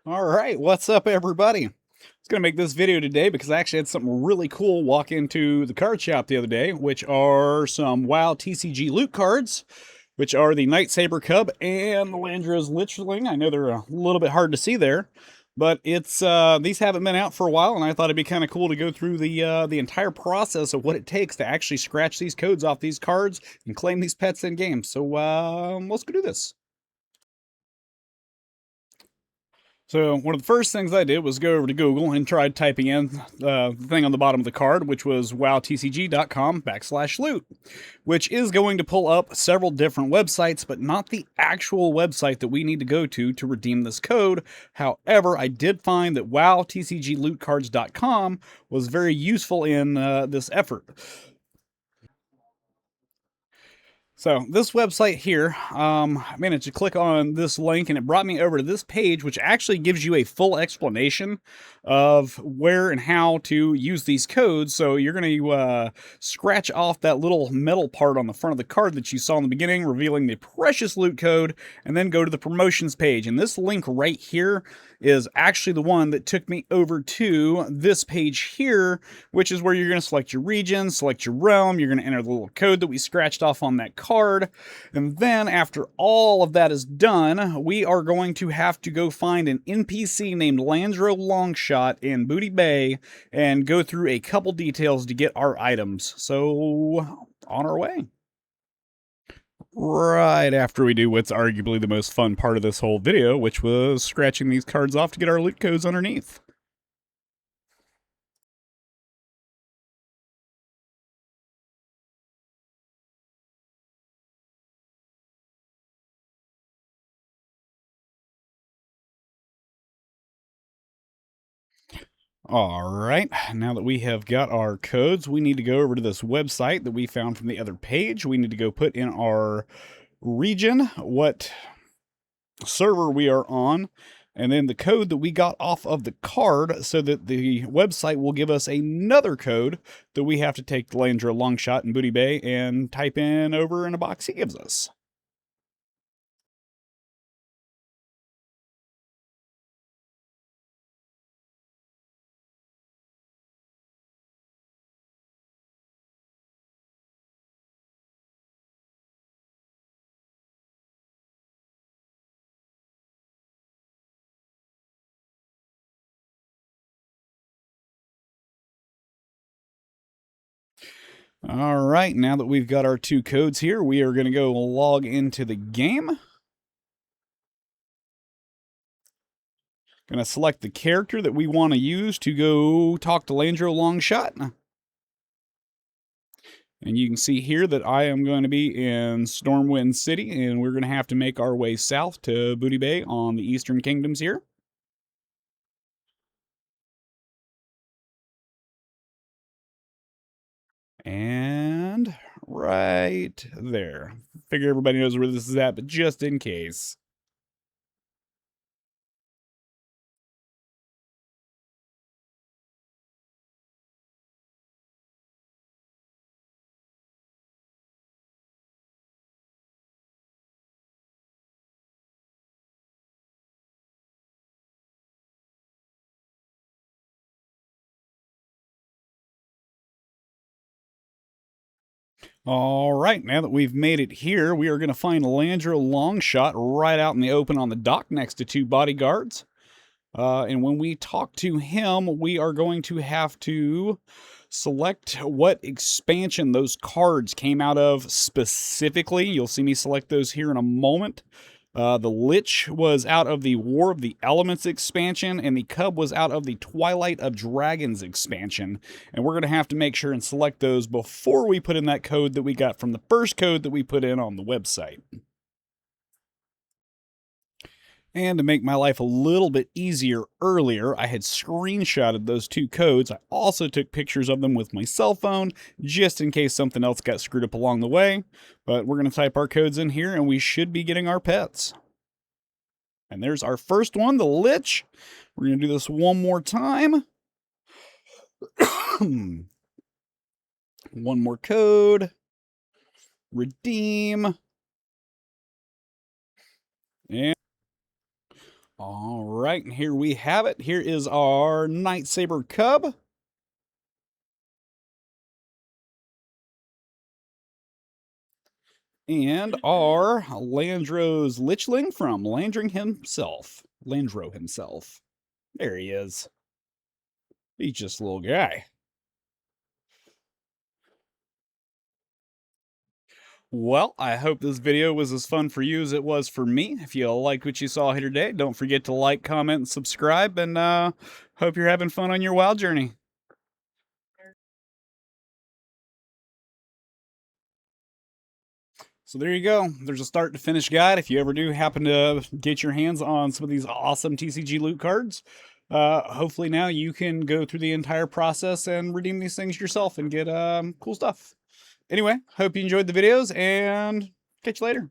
All right, what's up, everybody? I was going to make this video today because I actually had something really cool walk into the card shop the other day, which are some WoW TCG loot cards, which are the Nightsaber Cub and the Landra's Lichling. I know they're a little bit hard to see there, but it's these haven't been out for a while, and I thought it'd be kind of cool to go through the entire process of what it takes to actually scratch these codes off these cards and claim these pets in game. So let's go do this. So one of the first things I did was go over to Google and tried typing in the thing on the bottom of the card, which was wowtcg.com/loot, which is going to pull up several different websites, but not the actual website that we need to go to redeem this code. However, I did find that wowtcglootcards.com was very useful in this effort. So this website here, I managed to click on this link and it brought me over to this page, which actually gives you a full explanation of where and how to use these codes. So you're going to scratch off that little metal part on the front of the card that you saw in the beginning, revealing the precious loot code, and then go to the promotions page. And this link right here is actually the one that took me over to this page here, which is where you're going to select your region, select your realm, you're going to enter the little code that we scratched off on that card, and then after all of that is done, we are going to have to go find an NPC named Landro Longshot in Booty Bay and go through a couple details to get our items. So, on our way. Right after we do what's arguably the most fun part of this whole video, which was scratching these cards off to get our loot codes underneath. All right, now that we have got our codes, we need to go over to this website that we found from the other page. We need to go put in our region, what server we are on, and then the code that we got off of the card so that the website will give us another code that we have to take to Landra Longshot in Booty Bay and type in over in a box he gives us. All right, now that we've got our two codes here, we are going to go log into the game. Going to select the character that we want to use to go talk to Landro Longshot. And you can see here that I am going to be in Stormwind City, and we're going to have to make our way south to Booty Bay on the Eastern Kingdoms here. And right there. Figure everybody knows where this is at, but just in case. All right, now that we've made it here, we are going to find Landro Longshot right out in the open on the dock next to two bodyguards. And when we talk to him, we are going to have to select what expansion those cards came out of specifically. You'll see me select those here in a moment. The Lich was out of the War of the Elements expansion, and the Cub was out of the Twilight of Dragons expansion. And we're going to have to make sure and select those before we put in that code that we got from the first code that we put in on the website. And to make my life a little bit easier earlier, I had screenshotted those two codes. I also took pictures of them with my cell phone, just in case something else got screwed up along the way. But we're going to type our codes in here, and we should be getting our pets. And there's our first one, the Lich. We're going to do this one more time. One more code. Redeem. And All right, and here we have it. Here is our Night Saber Cub. And our Landro's Lichling from Landro himself. There he is. He's just a little guy. Well, I hope this video was as fun for you as it was for me. If you liked what you saw here today, don't forget to like, comment, and subscribe, and hope you're having fun on your WoW journey. So there you go. There's a start to finish guide. If you ever do happen to get your hands on some of these awesome TCG loot cards, hopefully now you can go through the entire process and redeem these things yourself and get cool stuff. Anyway, hope you enjoyed the videos and catch you later.